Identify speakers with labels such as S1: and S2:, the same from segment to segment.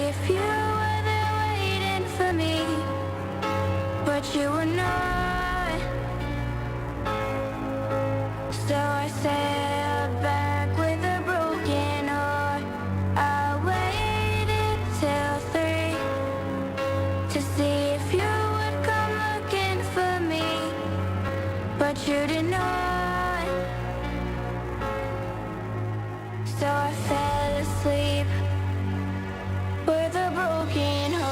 S1: if you were there waiting for me, but you were not. So I sailed back with a broken heart. I waited till 3 to see if you would come looking for me, but you did not. So I fell asleep with a broken heart.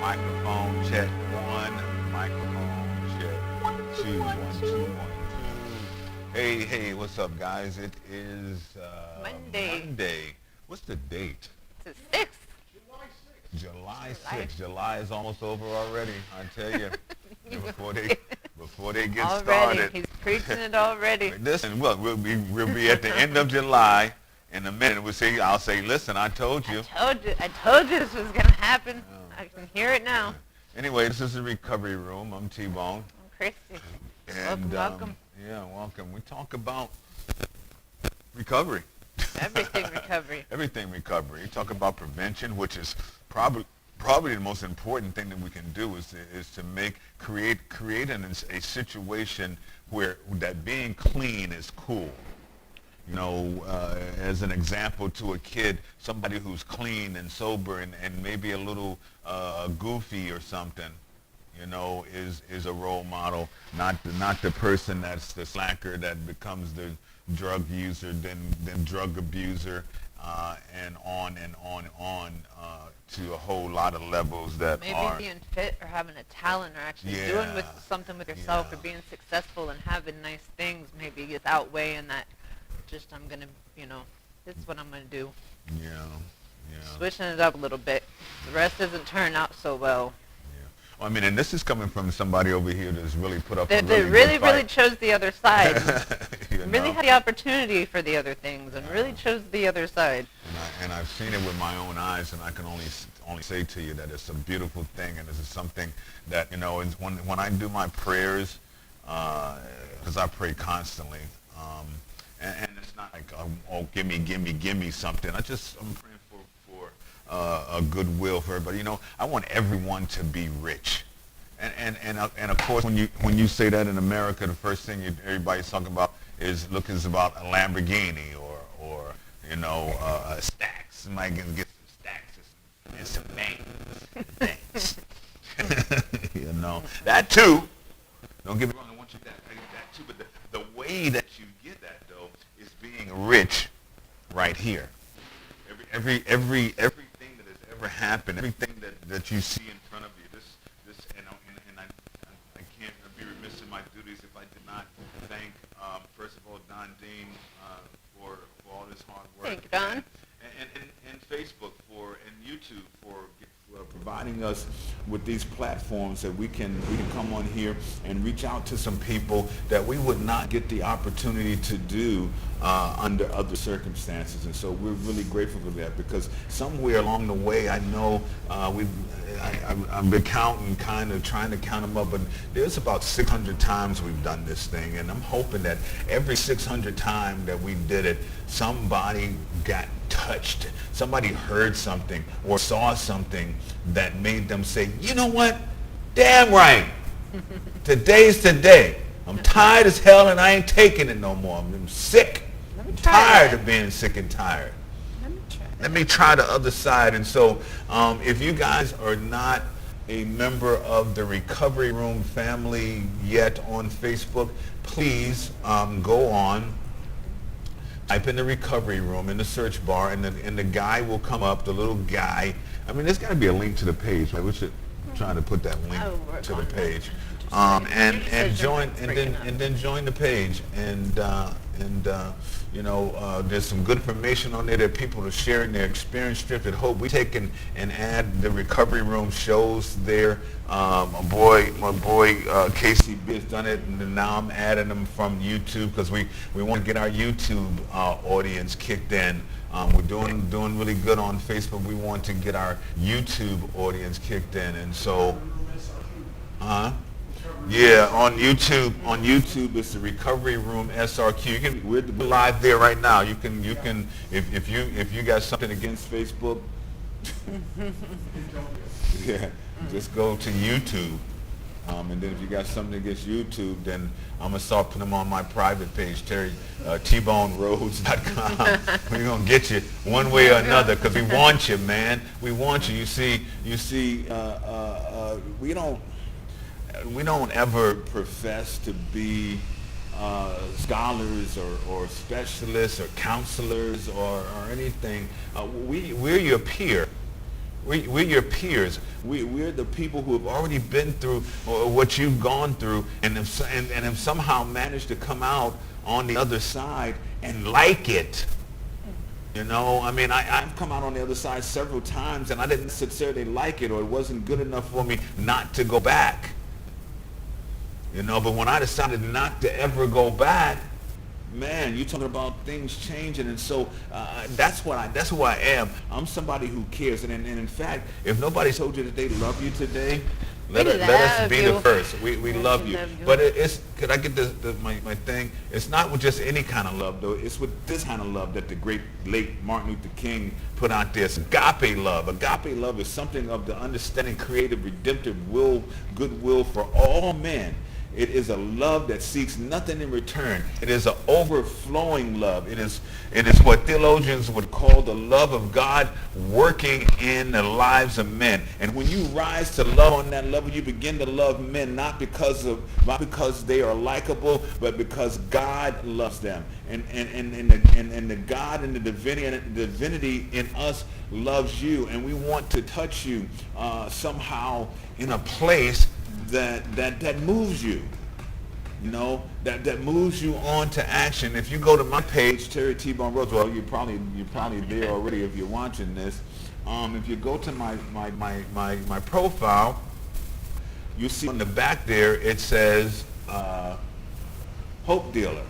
S2: Microphone check one. Microphone check 1 2 1 2 1 2. Hey, what's up, guys? It is
S3: Monday.
S2: Monday. What's the date?
S3: It's the 6th.
S2: July 6th. July is almost over already. I tell you. before they get
S3: Already.
S2: started.
S3: He's preaching it already.
S2: Listen, look, we'll be at the end of July. In a minute, I'll say, listen, I told you.
S3: I told you this was going to happen. I can hear it now.
S2: Anyway, this is the Recovery Room. I'm T-Bone.
S3: I'm Christy.
S2: And,
S3: Welcome.
S2: Yeah, welcome. We talk about recovery.
S3: Everything recovery.
S2: Everything recovery. We talk about prevention, which is probably the most important thing that we can do is to create a situation where that being clean is cool. You know, as an example to a kid, somebody who's clean and sober and maybe a little goofy or something, you know, is a role model, not the person that's the slacker that becomes the drug user, then drug abuser, and on to a whole lot of levels that
S3: Maybe
S2: are
S3: being fit or having a talent or actually doing something with yourself or being successful and having nice things maybe is outweighing that just I'm going to, this is what I'm going to do.
S2: Yeah.
S3: Switching it up a little bit. The rest doesn't turn out so well.
S2: I mean, and this is coming from somebody over here that's really put up
S3: They
S2: a really
S3: really,
S2: good fight.
S3: really chose the other side.
S2: You
S3: Really
S2: know?
S3: had the opportunity for the other things and really chose the other side.
S2: And I've seen it with my own eyes, and I can only say to you that it's a beautiful thing, and this is something that, is when I do my prayers, because I pray constantly, and it's not like, oh, give me something. I'm praying for a goodwill for everybody. I want everyone to be rich. And of course, when you say that in America, the first thing everybody's talking about is about a Lamborghini or a stacks. Somebody can get some stacks and some things. That too. Don't get me wrong. I want you that too. But the way that you get that though is being rich right here. Everything that has ever happened, everything that you see in front of you, and I can't be remiss in my duties if I did not thank, first of all, Don Dean for all this hard work.
S3: Thank you, Don.
S2: And Facebook and YouTube for providing us with these platforms that we can come on here and reach out to some people that we would not get the opportunity to do under other circumstances. And so we're really grateful for that, because somewhere along the way, I know I've been counting, kind of trying to count them up, but there's about 600 times we've done this thing, and I'm hoping that every 600 time that we did it, somebody got touched, somebody heard something or saw something that made them say, you know what, damn right, today's today. I'm tired as hell and I ain't taking it no more. I'm sick. I'm tired of being sick and tired. Let me try the other side. And so if you guys are not a member of the Recovery Room family yet on Facebook, please go on, type in the Recovery Room in the search bar, and the guy will come up, the little guy. I mean, there's got to be a link to the page, right? We should try to put that link to the page. And join, and then join the page, and there's some good information on there that people are sharing their experience strips at Hope. We take and add the Recovery Room shows there. My boy Casey B has done it, and now I'm adding them from YouTube because we want to get our YouTube audience kicked in. We're doing really good on Facebook. We want to get our YouTube audience kicked in, and so, Yeah, on YouTube. On YouTube, it's the Recovery Room SRQ. We're live there right now. You can if you got something against Facebook, yeah, just go to YouTube. And then if you got something against YouTube, then I'm gonna start putting them on my private page, TBoneRhodes.com. We're gonna get you one way or another because we want you, man. We want you. You see, we don't ever profess to be scholars or specialists or counselors or anything. We're your peer. We're your peers. We're the people who have already been through what you've gone through and have somehow managed to come out on the other side and like it. You know, I mean, I've come out on the other side several times and I didn't necessarily like it, or it wasn't good enough for me not to go back. You know, but when I decided not to ever go back, man, you're talking about things changing, and so that's who I am. I'm somebody who cares, and in fact, if nobody told you that they love you today, let us be the first. We love you. But it's, could I get my thing? It's not with just any kind of love, though. It's with this kind of love that the great late Martin Luther King put out there. It's agape love. Agape love is something of the understanding, creative, redemptive goodwill for all men. It is a love that seeks nothing in return. It is an overflowing love. It is what theologians would call the love of God working in the lives of men. And when you rise to love on that level, you begin to love men not because they are likable, but because God loves them. And the God and the divinity in us loves you, and we want to touch you somehow in a place that moves you, you know, that moves you on to action. If you go to my page, Terry T. Bone Rhodes, well, you're probably there already if you're watching this. If you go to my profile, you see on the back there it says Hope Dealer.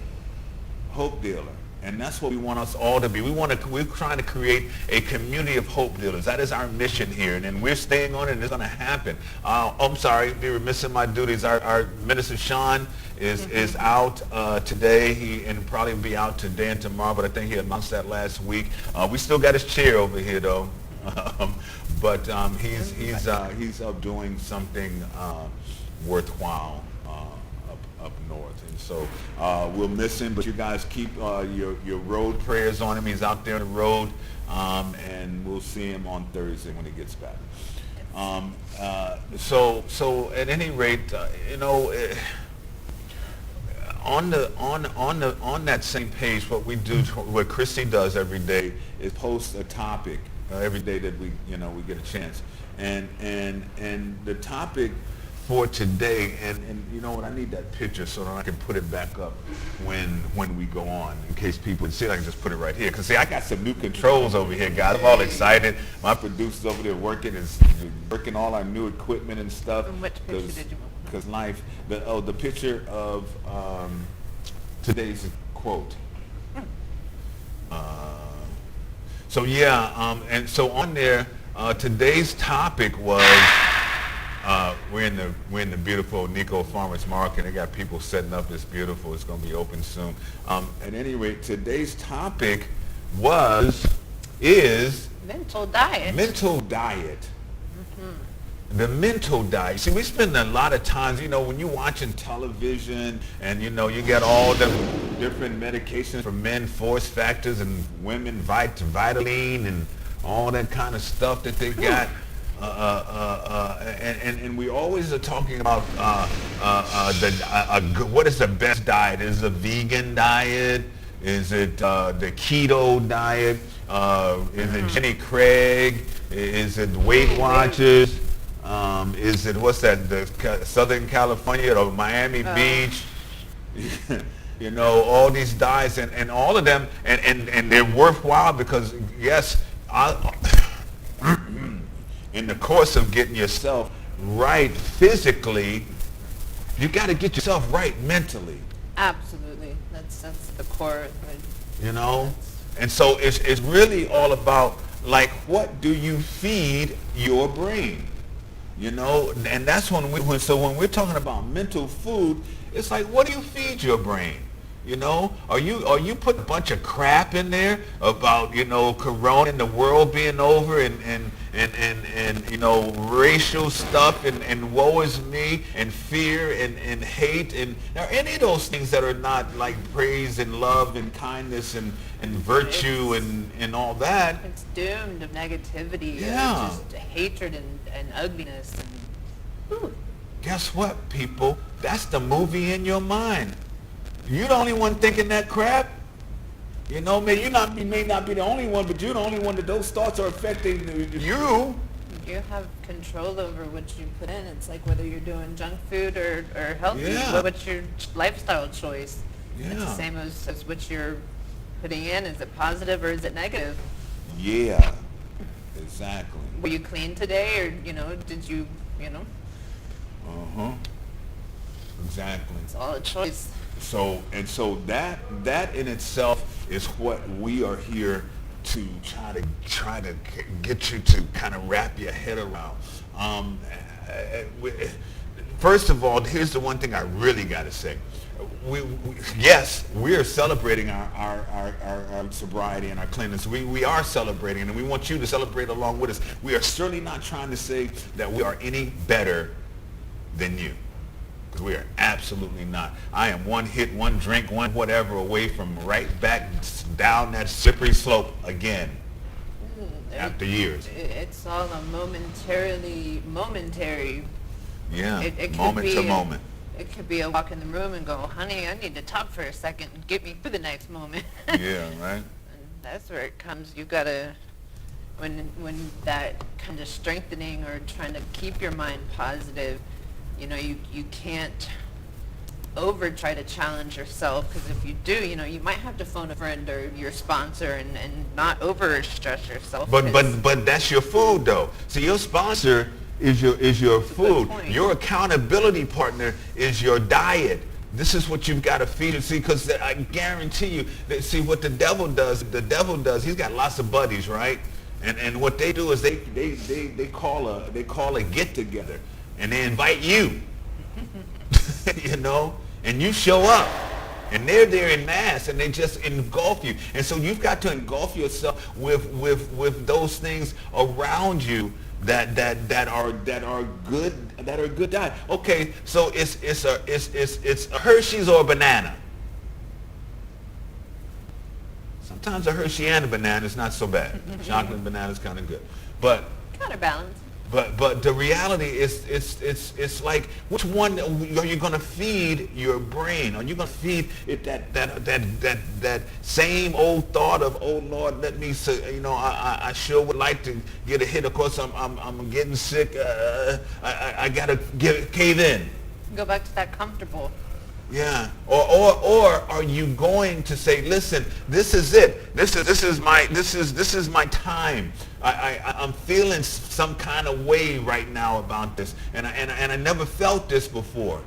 S2: Hope Dealer. And that's what we want us all to be. We're trying to create a community of hope dealers. That is our mission here, and we're staying on it, and it's going to happen. I'm sorry, be remiss in my duties. Our Minister Sean is out today. He and probably be out today and tomorrow, but I think he announced that last week. We still got his chair over here, though. But he's up doing something worthwhile up north. So we'll miss him, but you guys keep your road prayers on him. He's out there on the road, and we'll see him on Thursday when he gets back. So at any rate, you know, on that same page, what we do, what Christy does every day is post a topic every day that we get a chance, and the topic for today, and you know what, I need that picture so that I can put it back up when we go on, in case people would see it. I can just put it right here, because see, I got some new controls over here, guys. I'm all excited. My producer's over there working all our new equipment and stuff.
S3: And which picture did you want?
S2: Because life, the picture of today's quote. So yeah, and so on there, today's topic was, we're in the beautiful Nico Farmers Market. They got people setting up. It's beautiful. It's going to be open soon. At any rate, today's topic is
S3: mental diet.
S2: Mental diet. Mm-hmm. The mental diet. See, we spend a lot of times, you know, when you're watching television and, you know, you get all the different medications for men, force factors, and women, Vitaline, and all that kind of stuff that they got. And we always are talking about what is the best diet? Is it a vegan diet? Is it the keto diet? Is it Jenny Craig? Is it Weight Watchers? Is it, what's that, the Southern California or Miami Beach? You know, all these diets, and all of them, and they're worthwhile because, yes, in the course of getting yourself right physically, you got to get yourself right mentally.
S3: Absolutely. That's the core.
S2: You know? And so it's really all about, like, what do you feed your brain? You know, and that's when when we're talking about mental food, it's like, what do you feed your brain? You know, are you putting a bunch of crap in there about, you know, Corona and the world being over and you know, racial stuff and woe is me and fear and hate, and are any of those things that are not like praise and love and kindness and virtue and all that?
S3: It's doomed of negativity,
S2: Yeah.
S3: just hatred and ugliness. And, ooh.
S2: Guess what, people? That's the movie in your mind. You're the only one thinking that crap. You know, you may not be the only one, but you're the only one that those thoughts are affecting you.
S3: You have control over what you put in. It's like whether you're doing junk food or healthy.
S2: Yeah.
S3: What's your lifestyle choice?
S2: Yeah.
S3: It's the same as what you're putting in. Is it positive or is it negative?
S2: Yeah, exactly.
S3: Were you clean today, or did you
S2: Uh-huh. Exactly.
S3: It's all a choice.
S2: So that in itself is what we are here to try to get you to kind of wrap your head around. First of all, here's the one thing I really got to say. Yes, we are celebrating our sobriety and our cleanness. We are celebrating, and we want you to celebrate along with us. We are certainly not trying to say that we are any better than you, because we are absolutely not. I am one hit, one drink, one whatever away from right back down that slippery slope again after years.
S3: It's all a momentary.
S2: Yeah,
S3: It could
S2: moment
S3: be
S2: to moment.
S3: It could be a walk in the room and go, honey, I need to talk for a second and get me through the next moment.
S2: Yeah, right.
S3: And that's where it comes. You gotta, when that kind of strengthening or trying to keep your mind positive, you can't try to challenge yourself, because if you do, you might have to phone a friend or your sponsor and not over stress yourself.
S2: But that's your food though. See, your sponsor is your food.
S3: point.
S2: Your accountability partner is your diet. This is what you've got to feed it. See, because I guarantee you, see what the devil does. The devil does. He's got lots of buddies, right? And what they do is they call a get together, and they invite you. And you show up, and they're there in mass, and they just engulf you. And so you've got to engulf yourself with those things around you that are good diet. Okay, so it's a Hershey's or a banana. Sometimes a Hershey and a banana is not so bad. Chocolate banana is kind of good, but
S3: Kind of balance.
S2: But the reality is it's like, which one are you going to feed your brain? Are you going to feed it that same old thought of, oh Lord, let me say, I sure would like to get a hit. Of course, I'm getting sick. I got to cave in.
S3: Go back to that comfortable.
S2: Yeah. Or are you going to say, listen, this is it. This is my time. I'm feeling some kind of way right now about this, and I never felt this before.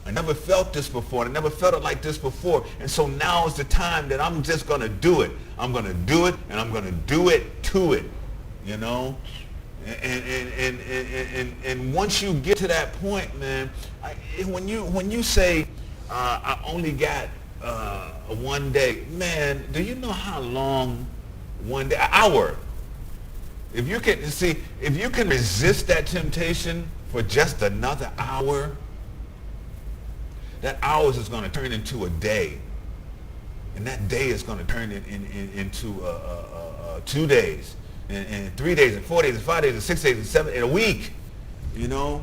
S2: I never felt this before. I never felt it like this before. And so now is the time that I'm just going to do it. I'm going to do it, and I'm going to do it to it. And once you get to that point, man, when you say I only got one day, man, do you know how long one day, an hour? If you can resist that temptation for just another hour, that hour is going to turn into a day, and that day is going to turn into 2 days. And 3 days, and 4 days, and 5 days, and 6 days, and 7, and a week,
S3: I know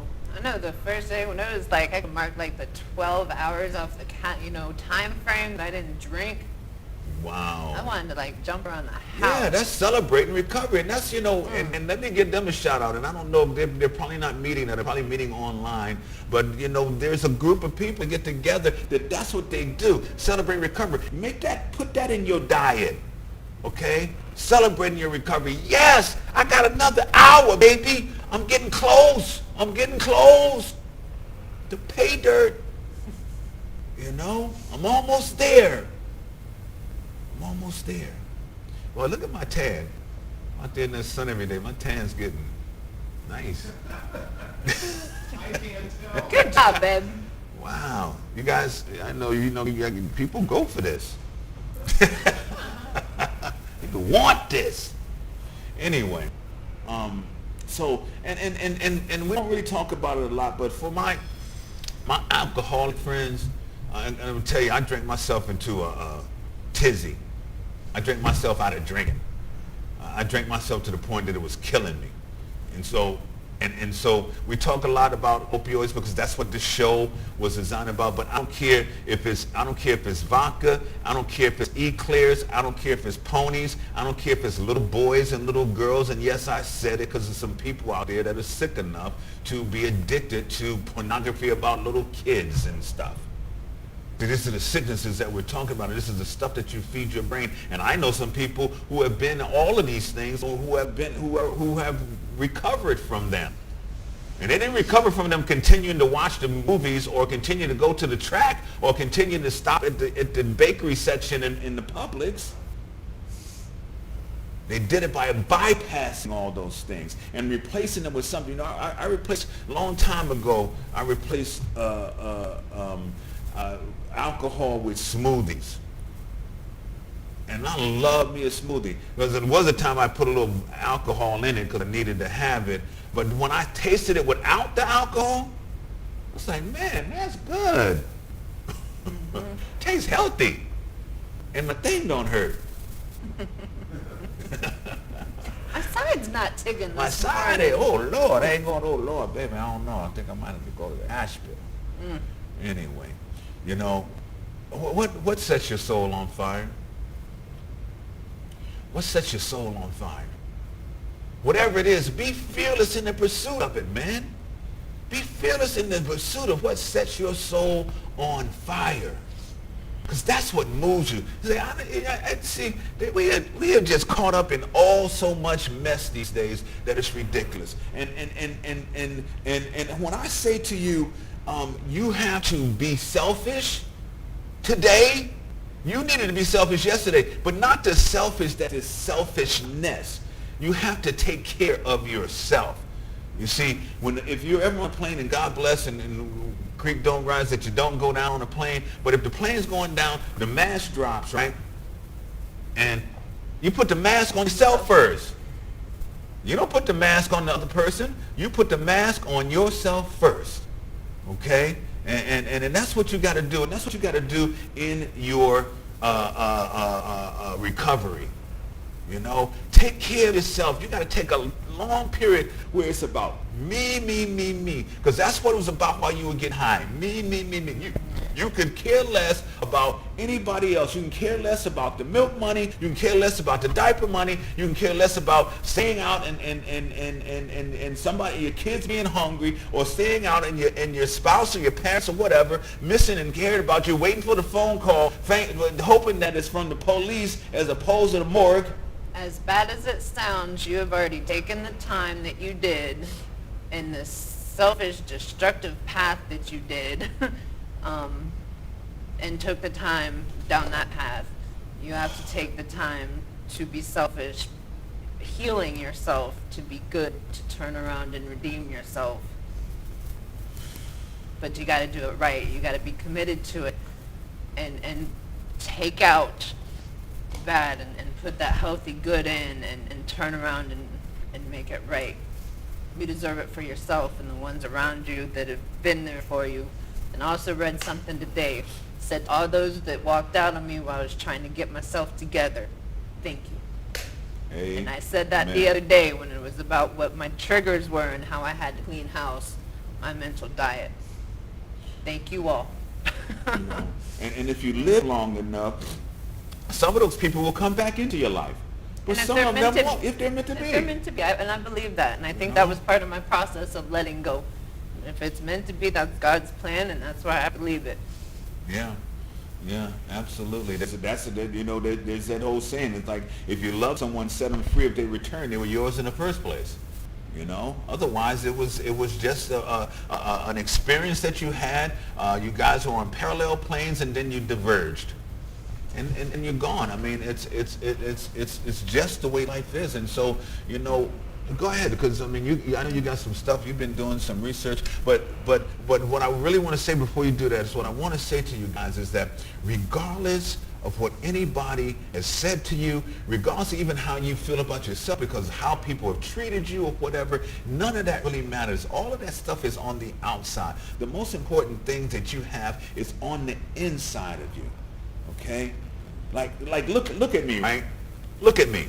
S3: the first day when it was like, I could mark like the 12 hours off the time frame that I didn't drink.
S2: Wow.
S3: I wanted to like jump around the house.
S2: Yeah, that's celebrating recovery. And that's, and let me give them a shout out. And I don't know, they're probably not meeting, they're probably meeting online. But, there's a group of people get together that's what they do. Celebrate recovery. Put that in your diet. Okay? Celebrating your recovery. Yes, I got another hour, baby. I'm getting close. To pay dirt. I'm almost there. Well, look at my tan. I'm out there in the sun every day. My tan's getting Nice.
S3: Good job, babe.
S2: Wow. You guys, I know people go for this. People want this. Anyway, so and we don't really talk about it a lot, but for my alcoholic friends, I'm gonna tell you, I drank myself into a tizzy. I drank myself out of drinking. I drank myself to the point that it was killing me. And so we talk a lot about opioids because that's what this show was designed about. But I don't care if it's vodka. I don't care if it's eclairs. I don't care if it's ponies. I don't care if it's little boys and little girls. And yes, I said it because there's some people out there that are sick enough to be addicted to pornography about little kids and stuff. This is the sicknesses that we're talking about. This is the stuff that you feed your brain. And I know some people who have been all of these things, or who have recovered from them. And they didn't recover from them continuing to watch the movies, or continue to go to the track, or continue to stop at the bakery section in the Publix. They did it by bypassing all those things and replacing them with something. I replaced a long time ago. I replaced alcohol with smoothies. And I love me a smoothie. Because there was a time I put a little alcohol in it because I needed to have it. But when I tasted it without the alcohol, I was like, man, that's good. Tastes healthy. And my thing don't hurt.
S3: My side's not ticking this
S2: My side,
S3: morning.
S2: oh Lord, I ain't going, oh Lord, baby, I don't know. I think I might have to go to the hospital. Anyway, what sets your soul on fire? What sets your soul on fire? Whatever it is, be fearless in the pursuit of it, man. Be fearless in the pursuit of what sets your soul on fire. Because that's what moves you. See, we are just caught up in all so much mess these days that it's ridiculous. And when I say to you, you have to be selfish today. You needed to be selfish yesterday, but not the selfish that is selfishness. You have to take care of yourself. You see, if you're ever on a plane, and God bless, and creek don't rise that you don't go down on a plane, but if the plane's going down, the mask drops, right? And you put the mask on yourself first. You don't put the mask on the other person. You put the mask on yourself first. Okay? And that's what you got to do. And that's what you got to do in your recovery. Take care of yourself. You got to take a long period where it's about me. Because that's what it was about while you would get high. Me. You could care less about anybody else. You can care less about the milk money. You can care less about the diaper money. You can care less about staying out and somebody, your kids being hungry, or staying out and your spouse or your parents or whatever missing and cared about you, waiting for the phone call, hoping that it's from the police as opposed to the morgue.
S3: As bad as it sounds, you have already taken the time that you did in this selfish, destructive path that you did, and took the time down that path. You have to take the time to be selfish, healing yourself, to be good, to turn around and redeem yourself. But you got to do it right. You got to be committed to it, and take out bad and put that healthy good in, and turn around and make it right. You deserve it for yourself and the ones around you that have been there for you. And I also read something today, said all those that walked out on me while I was trying to get myself together, thank you.
S2: Amen.
S3: And I said that the other day when it was about what my triggers were and how I had to clean house, my mental diet. Thank you all.
S2: And if you live long enough, some of those people will come back into your life. But some of them won't, if they're meant to be.
S3: If they're meant to be, and I believe that. And I think that was part of my process of letting go. If it's meant to be, that's God's plan, and that's why I believe it.
S2: Yeah, absolutely. There's that whole saying. It's like, if you love someone, set them free. If they return, they were yours in the first place. Otherwise it was just an experience that you had. You guys were on parallel planes, and then you diverged. And you're gone. I mean, it's just the way life is. And so, Go ahead, because I mean, I know you got some stuff. You've been doing some research, but what I really want to say before you do that is what I want to say to you guys is that regardless of what anybody has said to you, regardless of even how you feel about yourself, because how people have treated you or whatever, none of that really matters. All of that stuff is on the outside. The most important thing that you have is on the inside of you. Okay? Like look at me, right? Look at me.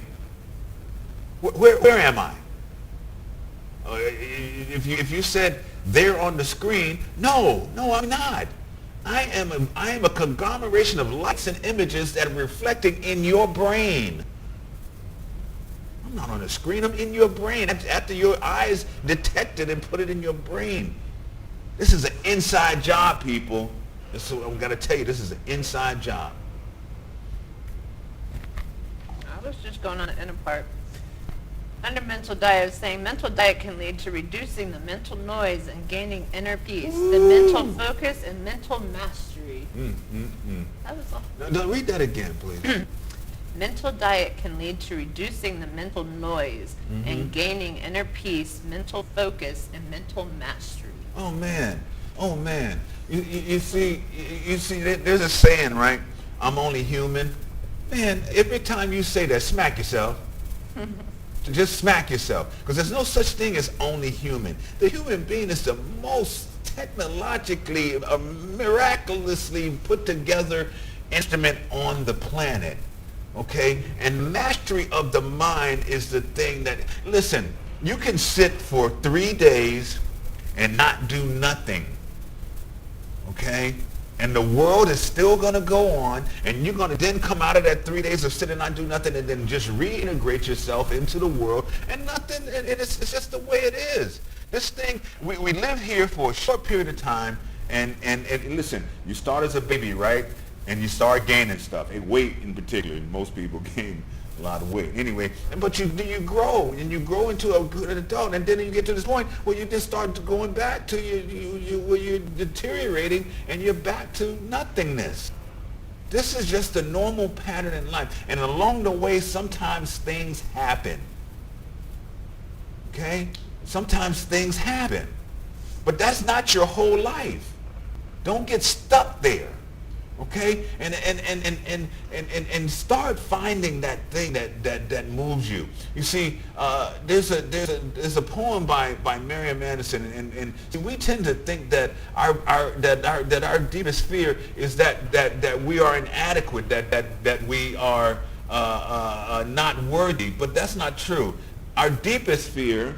S2: Where am I? If you said they're on the screen, no, I'm not. I am a conglomeration of lights and images that are reflecting in your brain. I'm not on the screen. I'm in your brain. After your eyes detect it and put it in your brain. This is an inside job, people. So I've got to tell you, this is an inside job.
S3: I was just going on an inner part. Under mental diet, I was saying mental diet can lead to reducing the mental noise and gaining inner peace, the mental focus and mental mastery. That was all.
S2: Now, read that again, please.
S3: Mental diet can lead to reducing the mental noise and gaining inner peace, mental focus, and mental mastery.
S2: Oh man. You see, there's a saying, right? I'm only human. Man, every time you say that, smack yourself. Just smack yourself, because there's no such thing as only human. The human being is the most technologically, miraculously put together instrument on the planet. Okay? And mastery of the mind is the thing that, listen, you can sit for 3 days and not do nothing. Okay? And the world is still going to go on, and you're going to then come out of that 3 days of sitting and not do nothing and then just reintegrate yourself into the world, and nothing, and it's just the way it is. This thing, we live here for a short period of time, and listen, you start as a baby, right? And you start gaining stuff, weight in particular. Most people gain a lot of weight. Anyway, but you grow, and you grow into a good adult, and then you get to this point where you just start going back to where you're deteriorating, and you're back to nothingness. This is just a normal pattern in life, and along the way, sometimes things happen. Okay? Sometimes things happen, but that's not your whole life. Don't get stuck there. Okay, and start finding that thing that moves you. You see, there's a poem by Marian Anderson, and we tend to think that our deepest fear is that we are inadequate, that we are not worthy, but that's not true. Our deepest fear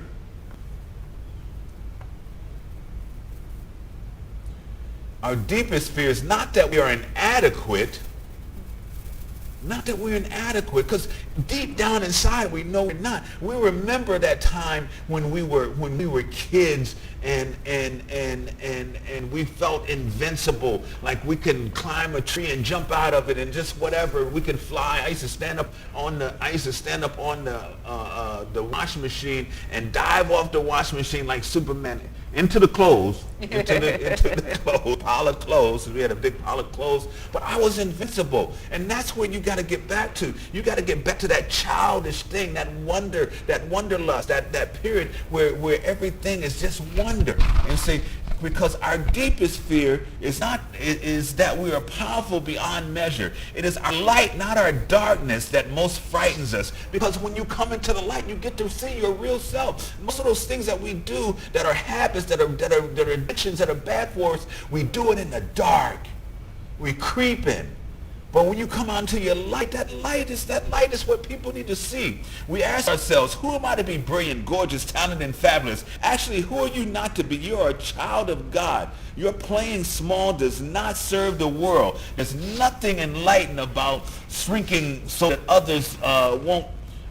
S2: is not that we are inadequate, because deep down inside we know we're not. We remember that time when we were kids and we felt invincible, like we can climb a tree and jump out of it and just whatever, we can fly. I used to stand up on the washing machine and dive off the washing machine like Superman into the clothes, into the clothes, pile of clothes. We had a big pile of clothes, but I was invincible. And that's where you got to get back to. You got to get back to that childish thing, that wonder, that wanderlust, that period where everything is just wonder. And say, because our deepest fear is that we are powerful beyond measure. It is our light, not our darkness, that most frightens us. Because when you come into the light, you get to see your real self. Most of those things that we do that are habits, that are addictions, that are bad for us, we do it in the dark. We creep in. But when you come onto your light, that light is what people need to see. We ask ourselves, who am I to be brilliant, gorgeous, talented, and fabulous? Actually, who are you not to be? You're a child of God. Your playing small does not serve the world. There's nothing enlightened about shrinking so that others won't,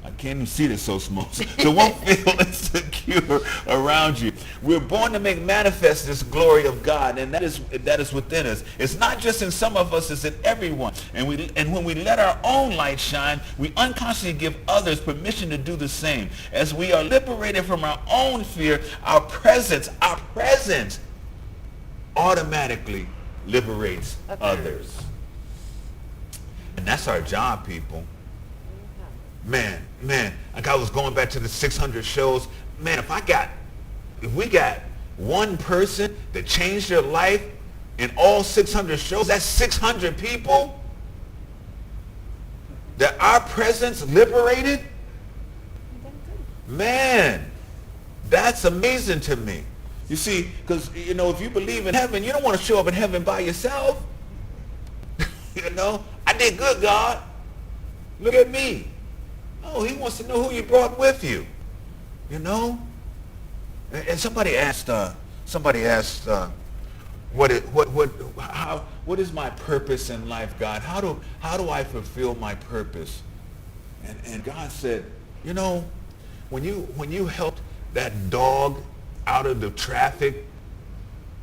S2: I can't even see this so small, so won't feel insecure around you. We're born to make manifest this glory of God, and that is within us. It's not just in some of us, it's in everyone. And when we let our own light shine, we unconsciously give others permission to do the same. As we are liberated from our own fear, our presence automatically liberates others. And that's our job, people. Man, like I was going back to the 600 shows. Man, if we got one person that changed their life in all 600 shows, that's 600 people that our presence liberated. Man, that's amazing to me. You see, because, if you believe in heaven, you don't want to show up in heaven by yourself. I did good, God. Look at me. No, he wants to know who you brought with you. And somebody asked, what is my purpose in life, God? How do I fulfill my purpose? And God said, when you helped that dog out of the traffic,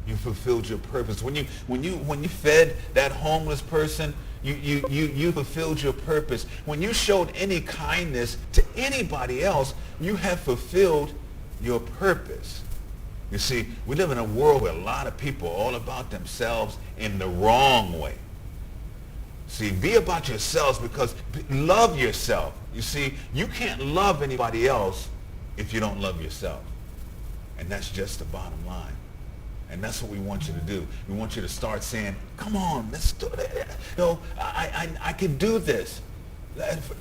S2: you fulfilled your purpose. When you fed that homeless person, you fulfilled your purpose. When you showed any kindness to anybody else, you have fulfilled your purpose. You see, we live in a world where a lot of people are all about themselves in the wrong way. See, be about yourselves, because love yourself. You see, you can't love anybody else if you don't love yourself. And that's just the bottom line. And that's what we want you to do. We want you to start saying, come on, let's do it. I can do this.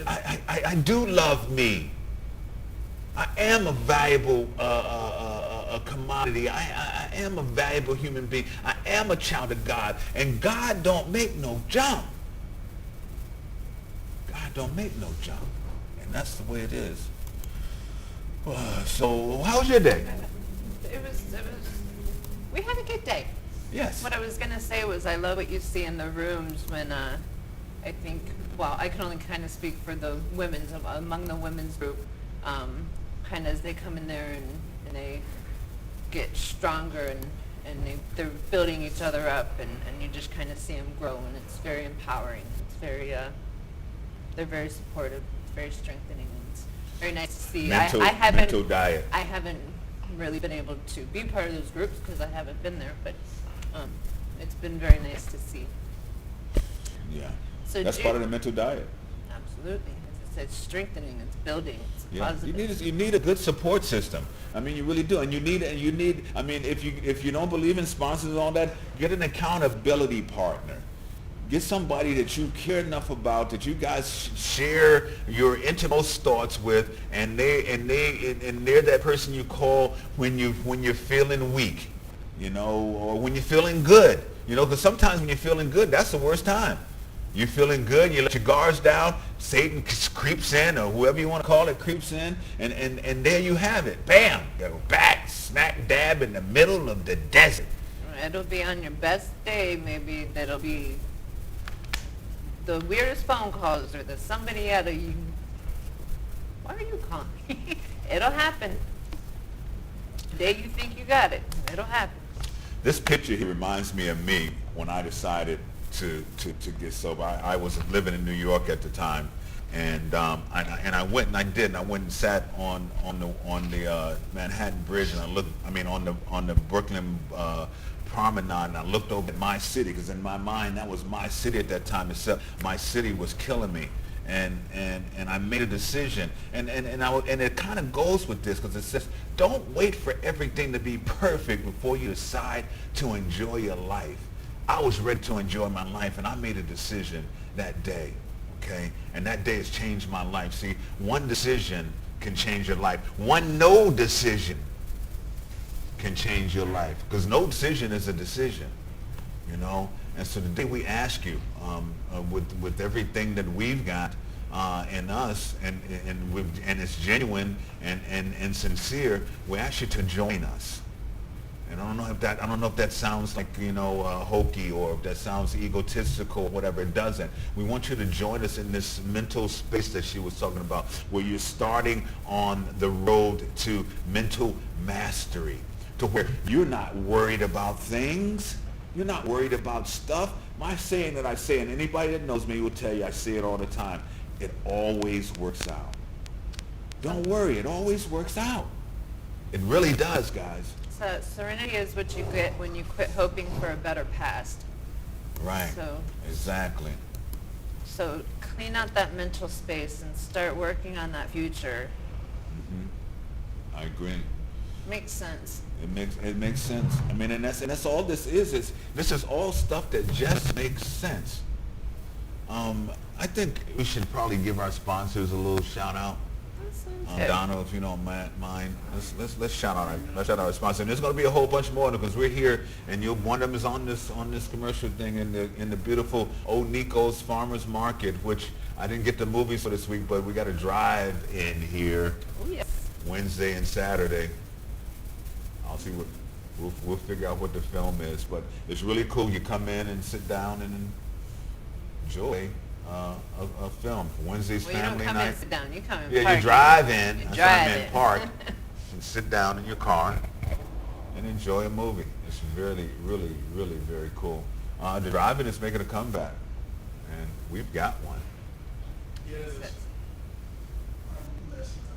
S2: I do love me. I am a valuable a commodity. I am a valuable human being. I am a child of God. And God don't make no jump. God don't make no jump. And that's the way it is. So how was your day?
S3: We had a good day.
S2: Yes.
S3: What I was going to say was, I love what you see in the rooms when I think, well, I can only kind of speak for the among the women's group, kind of as they come in there and they get stronger and they're building each other up, and you just kind of see them grow, and it's very empowering. It's very, they're very supportive. It's very strengthening. And it's very nice to see.
S2: Mental diet.
S3: I haven't really been able to be part of those groups because I haven't been there, but it's been very nice to see.
S2: Yeah.
S3: So
S2: that's part of the mental diet.
S3: Absolutely. As I said, strengthening, it's building, it's
S2: Yeah.
S3: positive.
S2: You need a good support system. I mean, you really do. And you need, I mean, if you don't believe in sponsors and all that, get an accountability partner. Get somebody that you care enough about, that you guys share your innermost thoughts with, and they're that person you call when you're feeling weak, or when you're feeling good, because sometimes when you're feeling good, that's the worst time. You're feeling good, you let your guards down, Satan creeps in, or whoever you want to call it creeps in, and there you have it. Bam! You're back, smack dab in the middle of the desert.
S3: It'll be on your best day, maybe, that'll be the weirdest phone calls, or there's somebody out of you. Why are you calling me? It'll happen. The day you think you got it, it'll happen.
S2: This picture here reminds me of me when I decided to get sober. I was living in New York at the time, and I went and sat on the Manhattan Bridge, and on the Brooklyn Promenade, and I looked over at my city, because in my mind that was my city at that time. Except my city was killing me, and I made a decision, and it kind of goes with this, because it says, don't wait for everything to be perfect before you decide to enjoy your life. I was ready to enjoy my life, and I made a decision that day, okay? And that day has changed my life. See, one decision can change your life. One no decision can change your life, because no decision is a decision, And so today we ask you, with everything that we've got in us, and it's genuine and sincere, we ask you to join us. And I don't know if that sounds like, hokey, or if that sounds egotistical, or whatever. It doesn't. We want you to join us in this mental space that she was talking about, where you're starting on the road to mental mastery, to where you're not worried about things. You're not worried about stuff. My saying that I say, and anybody that knows me will tell you I say it all the time, it always works out. Don't worry. It always works out. It really does, guys.
S3: So serenity is what you get when you quit hoping for a better past.
S2: Right.
S3: So
S2: exactly.
S3: So clean out that mental space and start working on that future.
S2: I agree.
S3: Makes sense.
S2: It makes sense. I mean, and that's all this is. This is all stuff that just makes sense. I think we should probably give our sponsors a little shout out. Donald, if you don't mind, let's shout out our sponsor. And there's going to be a whole bunch more because we're here, and one of them is on this commercial thing in the beautiful Old Nico's Farmers Market, which I didn't get the movies for this week, but we got a drive in here Wednesday and Saturday. I'll see what we'll figure out what the film is, but it's really cool. You come in and sit down and enjoy a film. Wednesday's
S3: Well, you don't
S2: family
S3: come
S2: night.
S3: and sit down. You come and
S2: Yeah,
S3: park.
S2: you drive in.
S3: You
S2: That's
S3: drive
S2: what I meant,
S3: in.
S2: park, and sit down in your car and enjoy a movie. It's really, really, really very cool. The drive-in is making a comeback, and we've got one.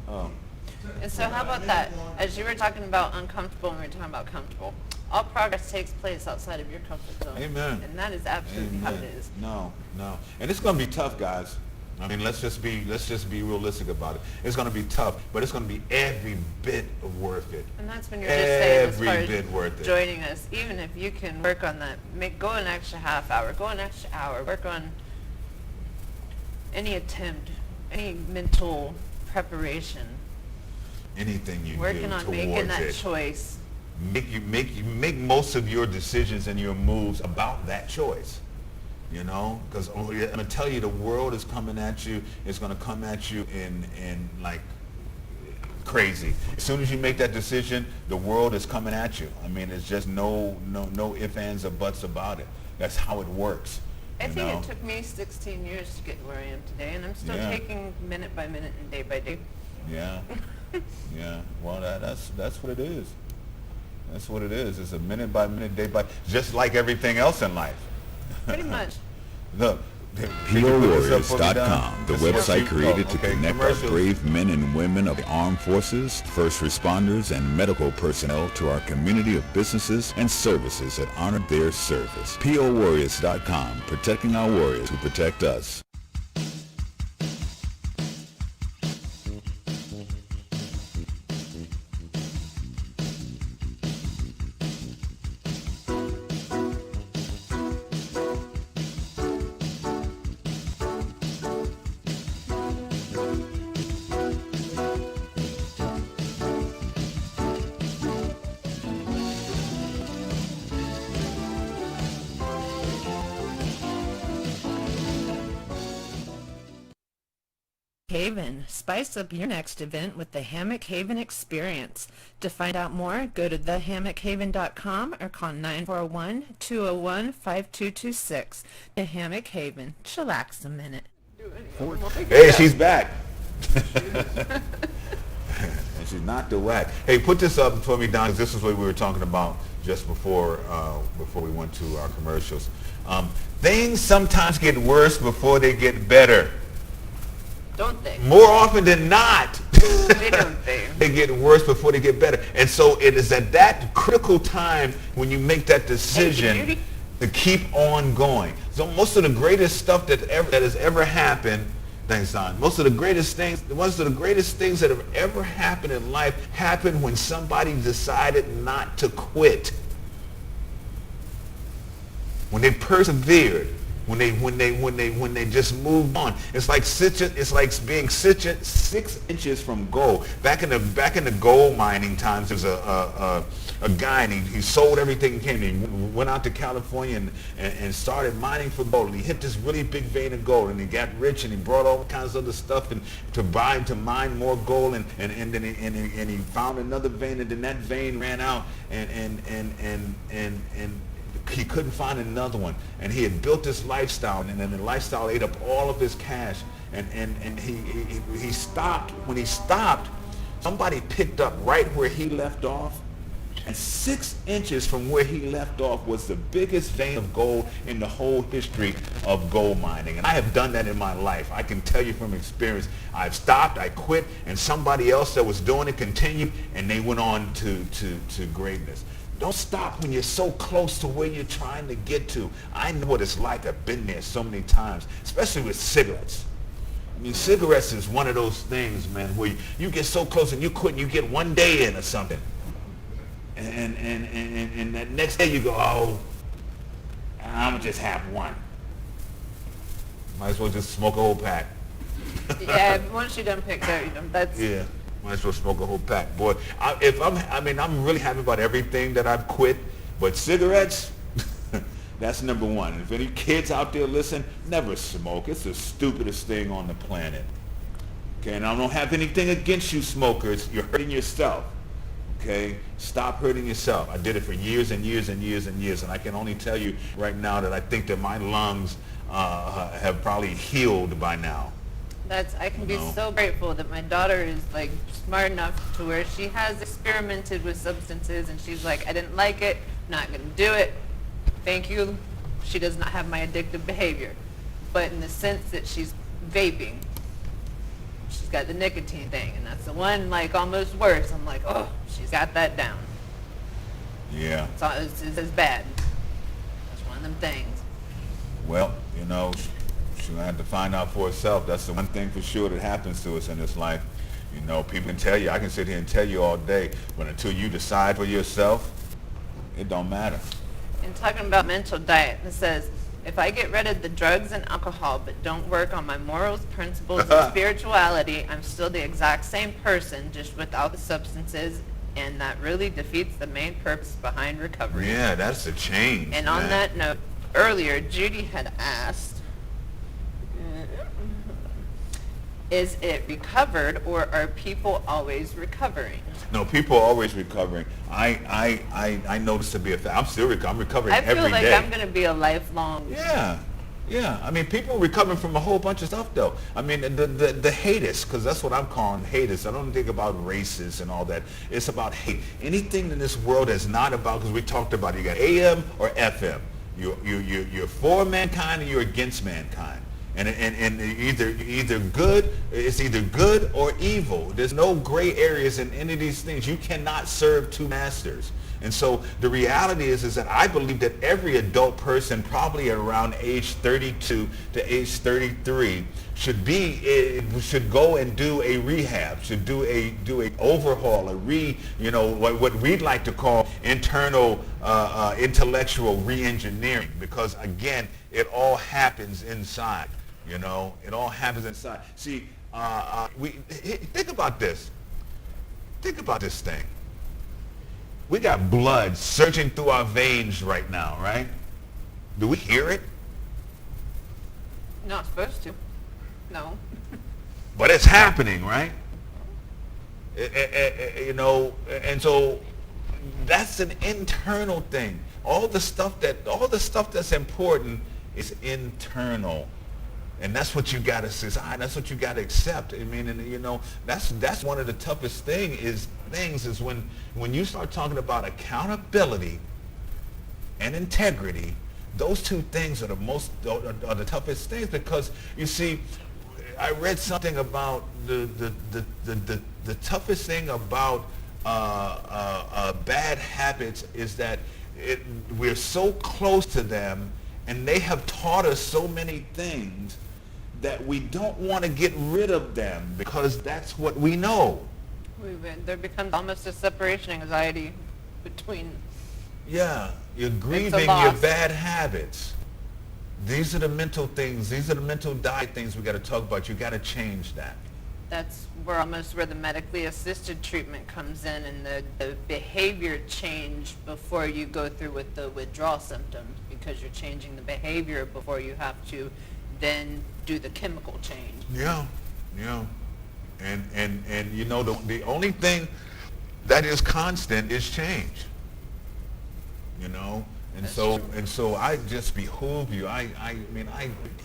S2: Oh,
S3: And so how about that? As you were talking about uncomfortable and we were talking about comfortable, all progress takes place outside of your comfort zone.
S2: Amen.
S3: And that is absolutely how it
S2: amen.
S3: is.
S2: No, and it's going to be tough, guys. I mean, let's just be realistic about it. It's going to be tough, but it's going to be every bit worth it.
S3: And that's when you're just saying, as
S2: Every
S3: far
S2: bit worth
S3: as
S2: it.
S3: joining us, even if you can work on that, go an extra half hour, go an extra hour, work on any attempt, any mental preparation,
S2: Anything you
S3: working
S2: do
S3: on
S2: towards
S3: making that
S2: it.
S3: choice.
S2: Make most of your decisions and your moves about that choice. You know, because I'm gonna tell you, the world is coming at you. It's gonna come at you in like crazy. As soon as you make that decision, the world is coming at you. I mean, it's just no ifs, ands, or buts about it. That's how it works.
S3: I
S2: you
S3: think
S2: know?
S3: it took me 16 years to get where I am today, and I'm still
S2: Yeah.
S3: taking minute by minute and day by day.
S2: Yeah, yeah. Well, that's what it is. That's what it is. It's a minute by minute, day by, just like everything else in life.
S3: Pretty much.
S2: Look, can you put this up for me, Don?
S4: PureWarriors.com, the
S2: This is
S4: website
S2: what you-
S4: created to
S2: okay,
S4: connect our
S2: commercials.
S4: brave men and women of the armed forces, first responders, and medical personnel to our community of businesses and services that honor their service. PureWarriors.com, protecting our warriors who protect us.
S3: Haven. Spice up your next event with the Hammock Haven experience. To find out more, go to thehammockhaven.com or call 941-201-5226. The Hammock Haven. Chillax a minute.
S2: Hey, she's back. And she's not the whack. Hey, put this up for me, Don, 'cause this is what we were talking about just before we went to our commercials. Things sometimes get worse before they get better.
S3: Don't they?
S2: More often than not,
S3: They don't they?
S2: they get worse before they get better. And so it is at that critical time when you make that decision
S3: beauty.
S2: to keep on going. So most of the greatest stuff that has ever happened, thanks, Don. Most of the greatest things that have ever happened in life happened when somebody decided not to quit. When they persevered. When they just moved on. It's like being 6 inches from gold. Back in the gold mining times, there's a guy, and he sold everything he came. He went out to California and started mining for gold. And he hit this really big vein of gold, and he got rich, and he brought all kinds of other stuff and to mine more gold, and then he found another vein, and then that vein ran out, and he couldn't find another one, and he had built this lifestyle, and then the lifestyle ate up all of his cash, and he stopped. When he stopped, somebody picked up right where he left off, and 6 inches from where he left off was the biggest vein of gold in the whole history of gold mining. And I have done that in my life. I can tell you from experience. I've stopped, I quit, and somebody else that was doing it continued, and they went on to greatness. Don't stop when you're so close to where you're trying to get to. I know what it's like. I've been there so many times, especially with cigarettes. I mean, cigarettes is one of those things, man, where you get so close and you quit and you get one day in or something. And that next day you go, oh, I'm going to just have one. Might as well just smoke a whole pack.
S3: Yeah, once you're done pick them, that's...
S2: Yeah, might as well smoke a whole pack. Boy, I'm really happy about everything that I've quit, but cigarettes, that's number one. And if any kids out there listen, never smoke. It's the stupidest thing on the planet. Okay, and I don't have anything against you smokers. You're hurting yourself. Okay, stop hurting yourself. I did it for years and years and years and years, and I can only tell you right now that I think that my lungs have probably healed by now.
S3: I can be so grateful that my daughter is like smart enough to where she has experimented with substances and she's like, I didn't like it, not going to do it. Thank you. She does not have my addictive behavior. But in the sense that she's vaping, she's got the nicotine thing, and that's the one like almost worse. I'm like, oh, she's got that down.
S2: Yeah.
S3: It's as bad. That's one of them things.
S2: Well, you know, she's going to have to find out for herself. That's the one thing for sure that happens to us in this life. You know, people can tell you, I can sit here and tell you all day, but until you decide for yourself, it don't matter.
S3: And talking about mental diet, it says, if I get rid of the drugs and alcohol but don't work on my morals, principles, and spirituality, I'm still the exact same person, just without the substances, and that really defeats the main purpose behind recovery.
S2: Yeah, that's a change.
S3: And on that note, earlier, Judy had asked, is it recovered, or are people always recovering?
S2: No, people are always recovering. I noticed to be a fact. I'm still recovering. I'm recovering every day.
S3: I feel like I'm going to be a lifelong...
S2: Yeah. I mean, people are recovering from a whole bunch of stuff, though. I mean, the haters, because that's what I'm calling haters. I don't think about races and all that. It's about hate. Anything in this world is not about, because we talked about it, you got AM or FM. You're for mankind or you're against mankind. And either good, it's either good or evil. There's no gray areas in any of these things. You cannot serve two masters. And so the reality is that I believe that every adult person, probably around age 32 to age 33, should go and do a rehab, should do a overhaul, what we'd like to call internal intellectual re-engineering, because again, it all happens inside. It all happens inside. See, think about this. Think about this thing. We got blood surging through our veins right now, right? Do we hear it?
S3: Not supposed to. No.
S2: But it's happening, right? And so that's an internal thing. All the stuff that's important is internal. And that's what you gotta decide. That's what you gotta accept. I mean, and that's one of the toughest things is when you start talking about accountability and integrity. Those two things are the toughest things, because you see, I read something about the toughest thing about bad habits is that we're so close to them, and they have taught us so many things that we don't want to get rid of them, because that's what we know.
S3: There becomes almost a separation anxiety between...
S2: Yeah, you're grieving your bad habits. These are the mental things. These are the mental diet things we got to talk about. You got to change that.
S3: That's where the medically assisted treatment comes in, and the behavior change before you go through with the withdrawal symptoms, because you're changing the behavior before you have to then do the chemical change.
S2: Yeah. And the only thing that is constant is change. And so I just behoove you. I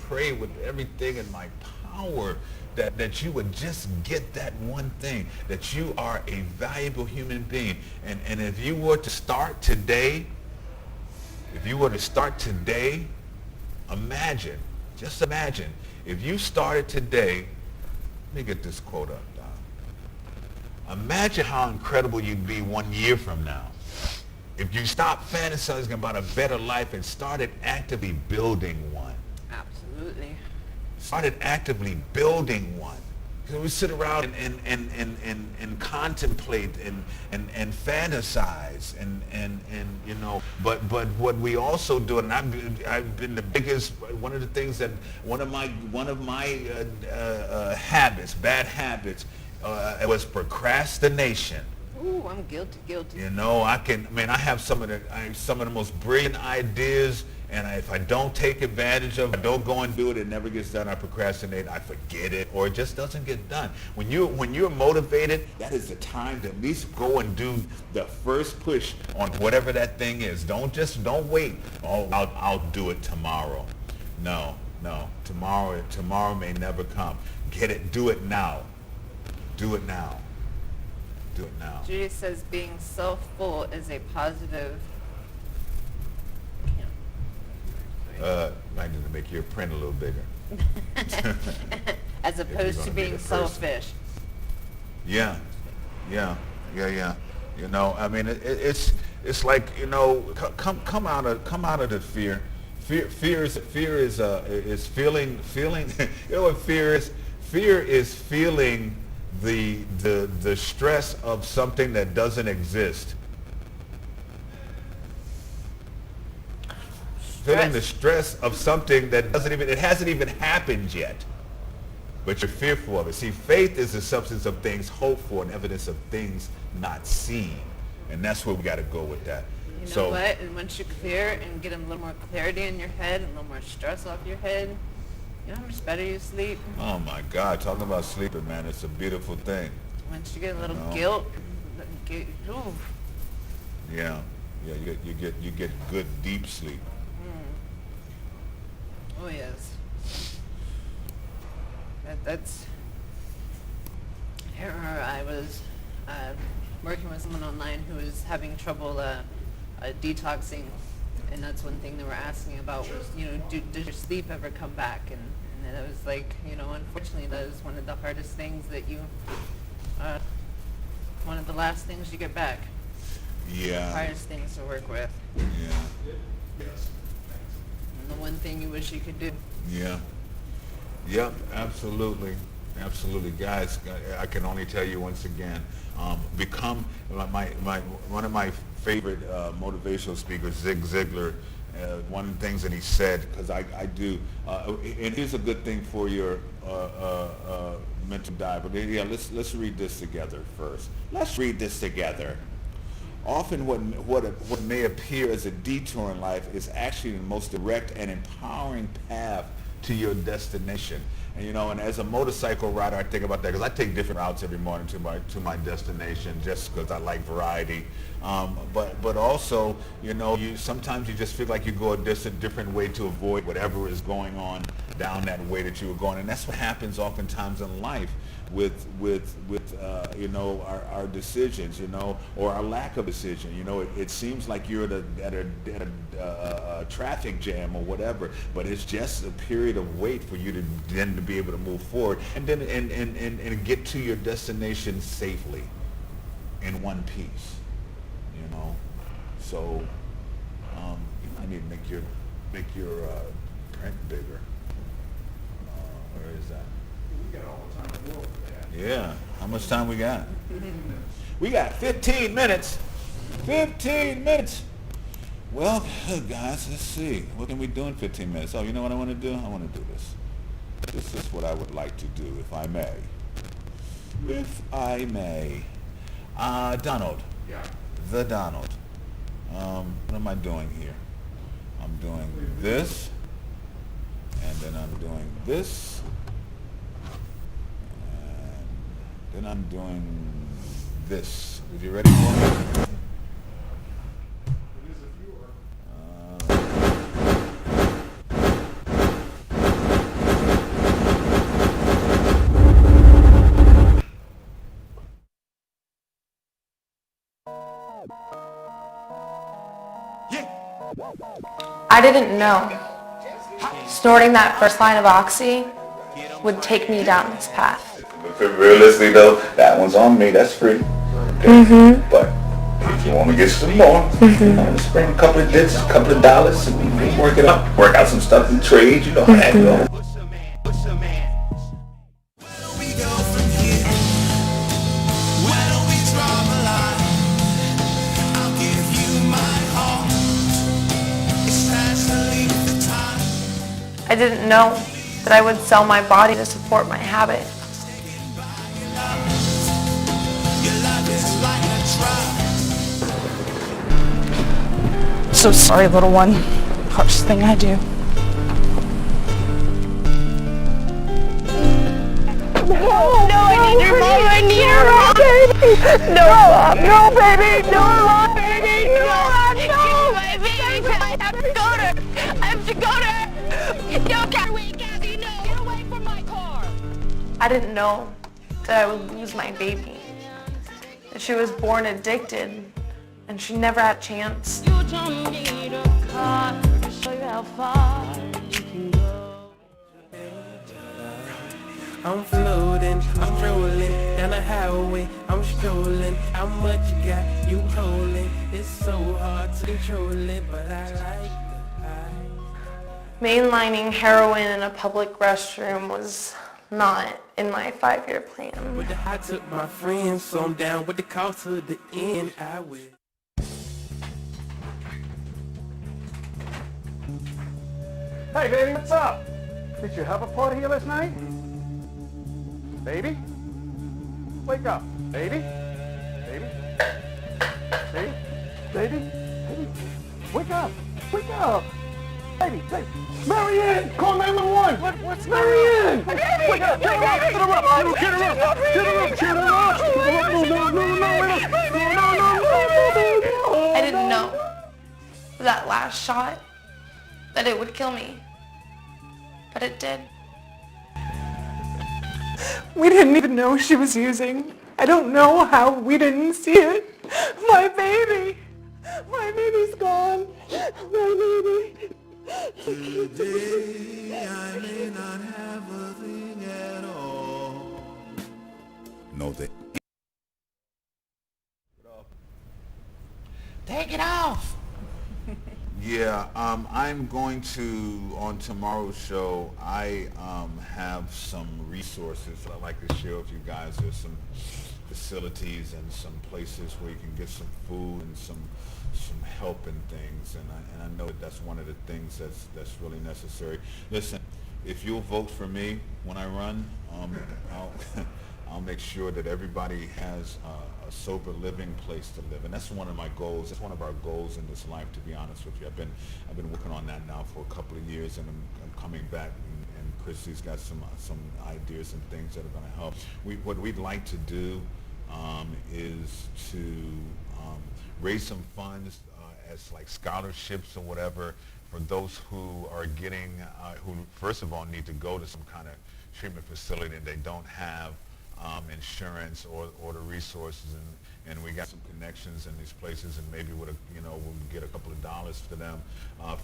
S2: pray with everything in my power that you would just get that one thing, that you are a valuable human being. And if you were to start today, just imagine, if you started today, let me get this quote up, Don. Imagine how incredible you'd be 1 year from now. if you stop fantasizing about a better life and started actively building one.
S3: Absolutely.
S2: Started actively building one. So we sit around and contemplate and fantasize and you know, but what we also do, and I've been the biggest, one of the things that one of my habits, bad habits, was procrastination.
S3: Ooh, I'm guilty.
S2: You know, I have some of the most brilliant ideas, and if I don't take advantage of it, I don't go and do it, it never gets done. I procrastinate, I forget it, or it just doesn't get done. When you're motivated, that is the time to at least go and do the first push on whatever that thing is. Don't wait. Oh, I'll do it tomorrow. No. Tomorrow may never come. Do it now. Do it now.
S3: Judy says being self-full is a positive.
S2: Might need to make your print a little bigger.
S3: As opposed to being selfish.
S2: Yeah. You know, I mean, it's like, you know, come out of the fear. Fear is feeling. You know what fear is? Fear is feeling the stress of something that doesn't exist. Feeling the stress of something that hasn't even happened yet, but you're fearful of it. See, faith is the substance of things hoped for and evidence of things not seen, and that's where we got to go with that.
S3: You know what? And once you clear and get a little more clarity in your head and a little more stress off your head, you know how much better you sleep?
S2: Oh my God, talking about sleeping, man, it's a beautiful thing.
S3: Once you get a little guilt,
S2: Yeah, you get good deep sleep.
S3: Oh yes. That's. I was working with someone online who was having trouble detoxing, and that's one thing they were asking about was, you know, does your sleep ever come back? And then I was like, you know, unfortunately that is one of the hardest things that you, one of the last things you get back.
S2: Yeah.
S3: Hardest things to work with.
S2: Yeah.
S3: And the one thing you wish you could do.
S2: Yeah. Yep, absolutely. Guys, I can only tell you once again, become one of my favorite motivational speakers, Zig Ziglar. One of the things that he said, because I do, and here's a good thing for your mental diet. But yeah, let's read this together first. Let's read this together. Often what may appear as a detour in life is actually the most direct and empowering path to your destination. And you know, and as a motorcycle rider, I think about that because I take different routes every morning to my destination just because I like variety. But also, you know, sometimes you just feel like you go a different way to avoid whatever is going on down that way that you were going, and that's what happens oftentimes in life with you know, our decisions, you know, or our lack of decision. You know, it seems like you're at a traffic jam or whatever, but it's just a period of wait for you to then to be able to move forward and then and get to your destination safely in one piece. You know, so you might need to make your print bigger. Where is that?
S5: We got all the time in the world for that.
S2: Yeah. How much time we got? We got 15 minutes. 15 minutes. Well, guys, let's see. What can we do in 15 minutes? Oh, you know what I want to do? I want to do this. This is what I would like to do, if I may. If I may. Donald.
S5: Yeah.
S2: The Donald. What am I doing here? I'm doing this. And then I'm doing this. And then I'm doing this. Is you ready for me?
S5: It is if you are.
S6: I didn't know snorting that first line of Oxy would take me down this path.
S7: But realistically though, that one's on me, that's free. Okay? But If you want to get some more, just bring a couple of bits, a couple of dollars, and we can work it out. Work out some stuff in trade, you know how that goes.
S6: I didn't know that I would sell my body to support my habit.
S8: So sorry, little one. Harshest thing I do.
S9: No, I need your mom. I need her mom. Baby. No, mom. No, baby. No, mom. Baby. No, no. My baby. I have to go to her. I have to go to her. Don't get away, Cassie. No. Get away from my car.
S6: I didn't know that I would lose my baby. That she was born addicted and she never had a chance.
S9: You don't need a car to show you how far you can go.
S10: I'm floating, I'm strolling down the highway. I'm strolling, how much you got you holding? It's so hard to control it, but I like the high.
S6: Mainlining heroin in a public restroom was not in my 5-year plan.
S10: With the high took my friends, so I'm down with the call to the end. I will.
S5: Hey, baby, what's up? Did you have a party here last night? Baby? Wake up. Baby? Baby? Baby? Baby? Baby? Wake up. Wake up. Baby, baby. Marianne! Call 911! What's Marianne? Wake up! Get her up! Get her up! Get her up! Get her up! Get her up! No, no, no, no, wait up! No, no, no.
S6: I didn't know that last shot that it would kill me. But it did.
S8: We didn't even know she was using. I don't know how we didn't see it. My baby. My baby's gone. My baby.
S4: Today I may not have a thing at all. No, they.
S2: Take it off. Yeah, I'm going to, on tomorrow's show, I have some resources that I'd like to share with you guys. There's some facilities and some places where you can get some food and some help and things, and I know that's one of the things that's really necessary. Listen, if you'll vote for me when I run, I'll make sure that everybody has a sober living place to live, and that's one of my goals. That's one of our goals in this life, to be honest with you. I've been working on that now for a couple of years, and I'm coming back, and Chrissy's got some ideas and things that are going to help. What we'd like to do is to raise some funds as like scholarships or whatever for those who are getting, who first of all need to go to some kind of treatment facility and they don't have insurance or the resources, and we got some connections in these places, and maybe we'll get a couple of dollars for them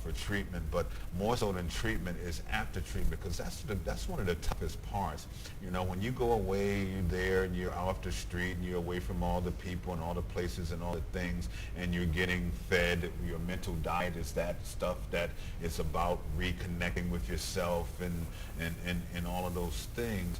S2: for treatment. But more so than treatment is after treatment, because that's one of the toughest parts. You know, when you go away, you're there and you're off the street and you're away from all the people and all the places and all the things, and you're getting fed. Your mental diet is that stuff that is about reconnecting with yourself and all of those things.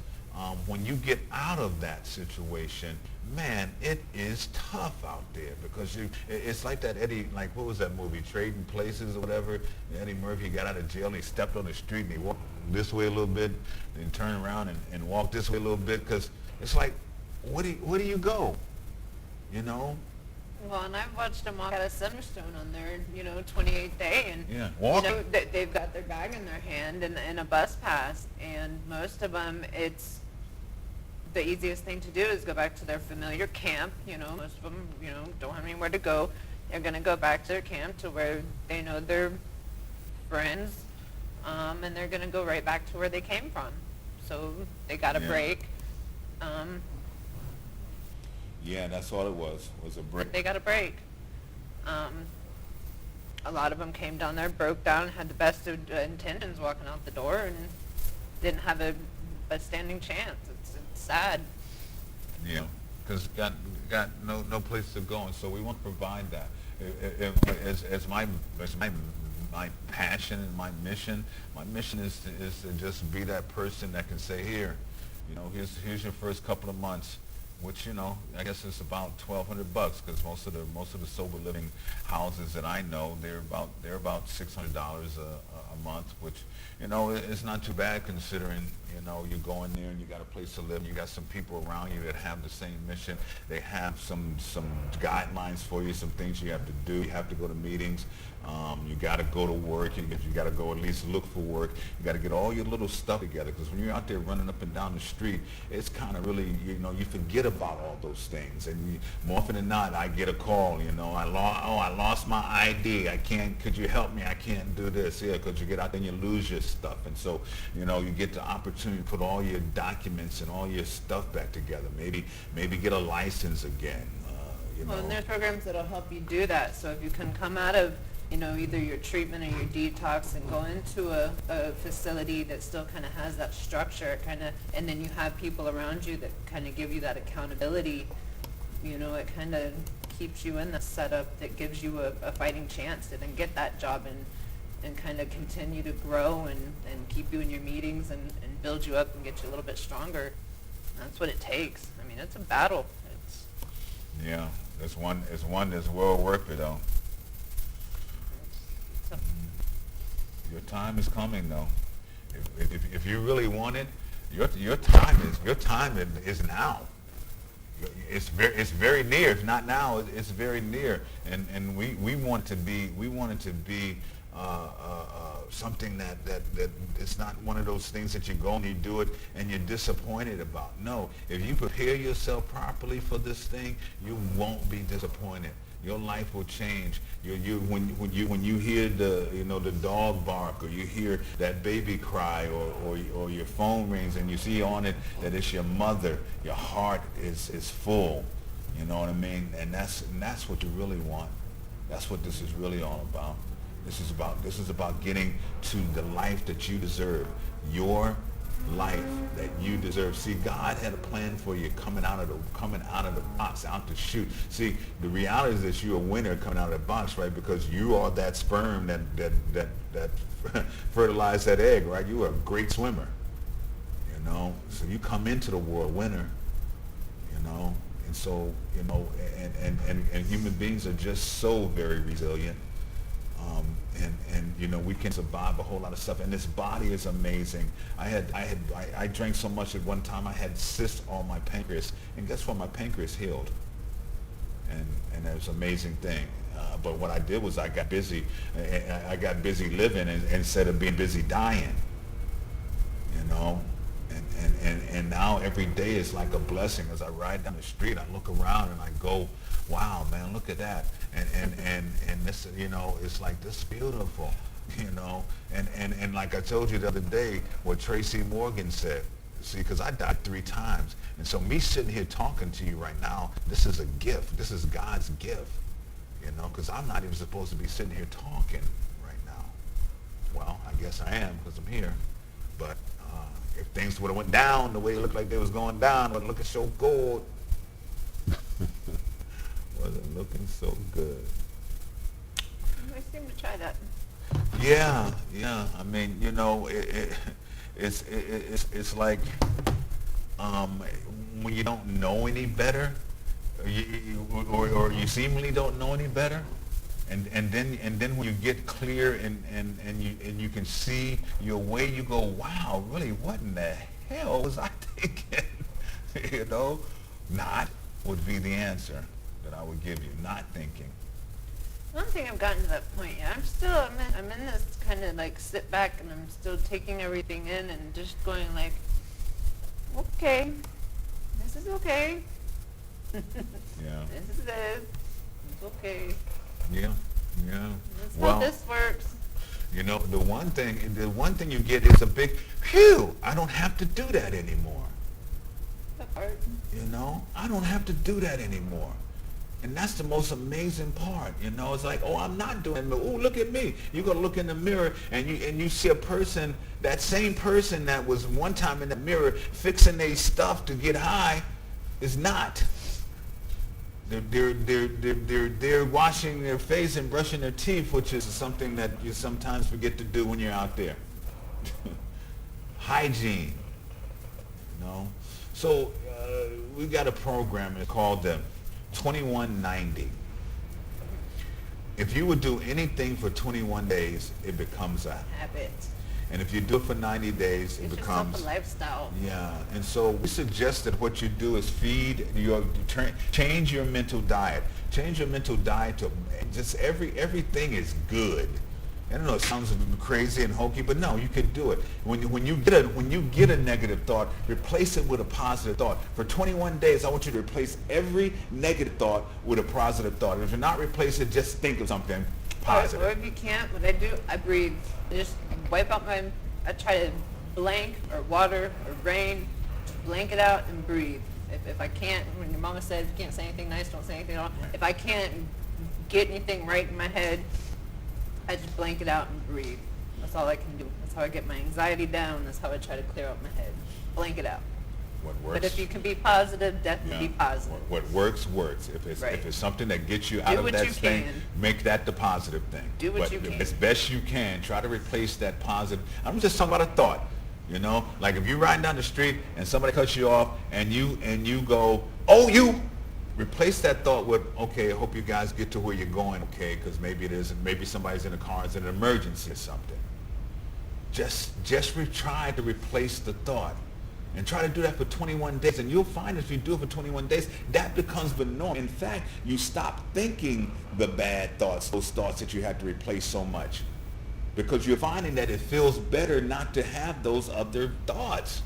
S2: When you get out of that situation, man, it is tough out there, because it's like that Eddie, like what was that movie, Trading Places or whatever? Eddie Murphy got out of jail and he stepped on the street and he walked this way a little bit, then turned around and walked this way a little bit, because it's like, where do you go? You know?
S3: Well, and I've watched them walk out of Summerstone on their, 28th day, and
S2: Yeah, walking.
S3: they've got their bag in their hand and a bus pass, and most of them, it's the easiest thing to do is go back to their familiar camp. Most of them, don't have anywhere to go. They're going to go back to their camp to where they know their friends, and they're going to go right back to where they came from. So they got a break.
S2: Yeah, that's all it was a break.
S3: They got a break. A lot of them came down there, broke down, had the best of intentions walking out the door, and didn't have a standing chance. It's sad.
S2: Yeah. because got no place to go, and so we want to provide that. As my passion and my mission is to just be that person that can say, here, here's your first couple of months, which I guess it's about $1,200 because most of the sober living houses that I know they're about $600 a month, which it's not too bad considering you go in there and you got a place to live, you got some people around you that have the same mission, they have some guidelines for you, some things you have to do, you have to go to meetings, you got to go to work, you got to go at least look for work, you got to get all your little stuff together, because when you're out there running up and down the street, it's kind of really, you forget about all those things, and more often than not, I get a call, I lost my ID, could you help me, I can't do this, because you get out there and you lose your stuff, and so, you get the opportunity to put all your documents and all your stuff back together, maybe get a license again,
S3: Well, and there's programs that'll help you do that, so if you can come out of either your treatment or your detox and go into a facility that still kind of has that structure, and then you have people around you that kind of give you that accountability, it kind of keeps you in the setup that gives you a fighting chance to then get that job and kind of continue to grow and keep you in your meetings and build you up and get you a little bit stronger. That's what it takes. I mean, it's a battle.
S2: Yeah, it's one that's well worth it, though. Your time is coming, though. If you really want it, your time is now. It's very near. If not now, it's very near. And we want it to be something that it's not one of those things that you go and you do it and you're disappointed about. No, if you prepare yourself properly for this thing, you won't be disappointed. Your life will change. When you hear the dog bark, or you hear that baby cry, or your phone rings and you see on it that it's your mother, your heart is full. You know what I mean? And that's what you really want. That's what this is really all about. This is about getting to the life that you deserve. Your life that you deserve. See, God had a plan for you coming out of the box, out the chute. See, the reality is that you're a winner coming out of the box, right? Because you are that sperm that fertilized that egg, right? You are a great swimmer, So you come into the world winner, And so, and human beings are just so very resilient. And we can survive a whole lot of stuff, and this body is amazing. I drank so much at one time I had cysts on my pancreas, and guess what? My pancreas healed, and it was an amazing thing. But what I did was I got busy. I got busy living instead of being busy dying. And now every day is like a blessing. As I ride down the street, I look around and I go, wow, man, look at that. And this, it's like, this is beautiful, And like I told you the other day, what Tracy Morgan said, see, because I died 3 times. And so me sitting here talking to you right now, this is a gift. This is God's gift, because I'm not even supposed to be sitting here talking right now. Well, I guess I am because I'm here. But if things would have went down the way it looked like they was going down, it wasn't looking so good. Wasn't looking so good.
S3: I seem to try that.
S2: Yeah. I mean, it's like when you don't know any better, or you seemingly don't know any better, and then when you get clear and you can see your way, you go, wow, really, what in the hell was I thinking? Not would be the answer that I would give you, not thinking.
S3: I don't think I've gotten to that point yet. I'm in this kind of like sit back, and I'm still taking everything in and just going like, okay, this is okay.
S2: Yeah.
S3: This is it. It's okay.
S2: Yeah.
S3: That's how this works.
S2: The one thing you get is a big, phew, I don't have to do that anymore.
S3: That part.
S2: I don't have to do that anymore. And that's the most amazing part, It's like, oh, I'm not doing it. Oh, look at me. You go to look in the mirror and you see a person, that same person that was one time in the mirror fixing their stuff to get high is not. They're washing their face and brushing their teeth, which is something that you sometimes forget to do when you're out there. Hygiene, you know. So we got a program called the 2190. If you would do anything for 21 days, it becomes a
S3: Habit.
S2: and if you do it for 90 days, it
S3: It's
S2: becomes
S3: yourself a lifestyle.
S2: yeah. And so we suggest that what you do is change your mental diet. Change your mental diet to just everything is good. I don't know, it sounds crazy and hokey, but no, you can do it. When you get a negative thought, replace it with a positive thought. For 21 days, I want you to replace every negative thought with a positive thought. If you're not replace it, just think of something positive.
S3: Or if you can't, what I do, I breathe. I just wipe out I try to blank or water or rain, just blank it out and breathe. If I can't, when your mama says you can't say anything nice, don't say anything at all. If I can't get anything right in my head, I just blank it out and breathe. That's all I can do. That's how I get my anxiety down. That's how I try to clear out my head. Blank it out.
S2: What works?
S3: But if you can be positive, definitely be positive.
S2: What works, works. If it's something that gets you out of that thing, make that the positive thing.
S3: Do what you can.
S2: As best you can, try to replace that positive. I'm just talking about a thought. You know, like if you're riding down the street and somebody cuts you off and you go, oh, you. Replace that thought with, okay, I hope you guys get to where you're going, okay, because maybe somebody's in a car, it's an emergency or something. Just try to replace the thought. And try to do that for 21 days. And you'll find if you do it for 21 days, that becomes the norm. In fact, you stop thinking the bad thoughts, those thoughts that you have to replace so much. Because you're finding that it feels better not to have those other thoughts.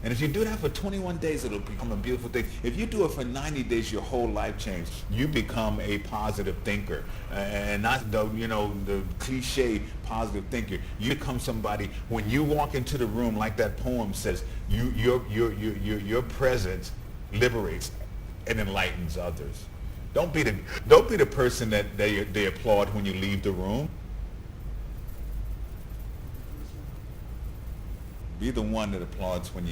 S2: And if you do that for 21 days, it'll become a beautiful thing. If you do it for 90 days, your whole life changes. You become a positive thinker, and not the cliche positive thinker. You become somebody when you walk into the room, like that poem says. Your presence liberates and enlightens others. Don't be the person that they applaud when you leave the room. Be the one that applauds when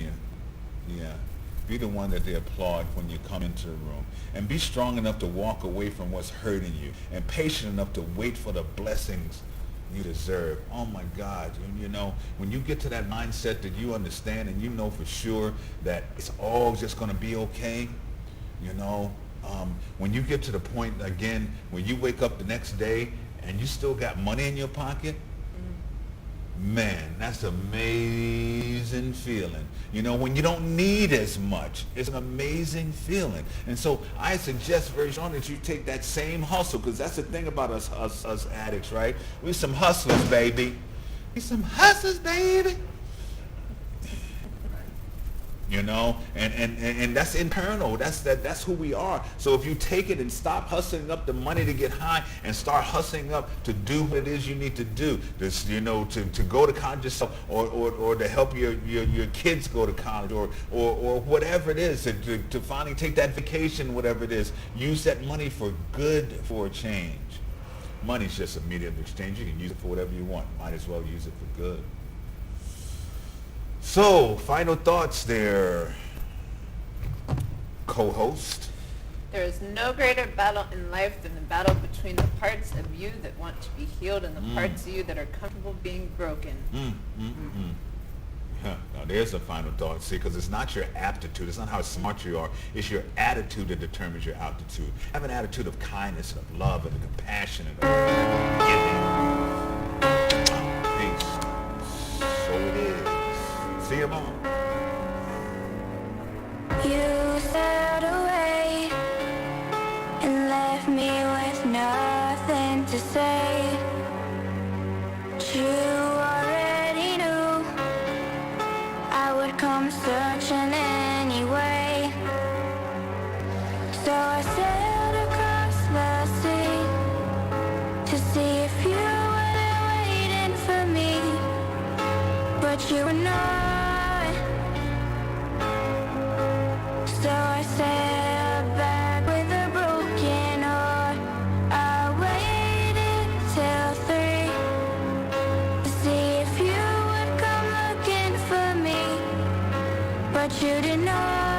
S2: be the one that they applaud when you come into the room. And be strong enough to walk away from what's hurting you. And patient enough to wait for the blessings you deserve. Oh my God, when you get to that mindset that you understand and you know for sure that it's all just going to be okay, when you get to the point, again, when you wake up the next day and you still got money in your pocket, man, that's an amazing feeling. When you don't need as much, it's an amazing feeling. And so I suggest very strongly that you take that same hustle, because that's the thing about us addicts, right? We some hustlers, baby. We some hustlers, baby. And that's internal. That's who we are. So if you take it and stop hustling up the money to get high and start hustling up to do what it is you need to do, to go to college yourself, or to help your kids go to college, or whatever it is, to finally take that vacation, whatever it is, use that money for good, for a change. Money's just a medium of exchange. You can use it for whatever you want. Might as well use it for good. So, final thoughts there, co-host.
S3: There is no greater battle in life than the battle between the parts of you that want to be healed and the parts of you that are comfortable being broken.
S2: Now there's a final thought, see, because it's not your aptitude, it's not how smart you are, it's your attitude that determines your aptitude. Have an attitude of kindness and of love and of compassion and of giving. Peace. So it is. See you tomorrow.
S1: You sailed away and left me with nothing to say. You already knew I would come searching anyway. So I sailed across the sea to see if you were there waiting for me, but you were not. So I sailed back with a broken heart. I waited till 3 to see if you would come looking for me, but you did not.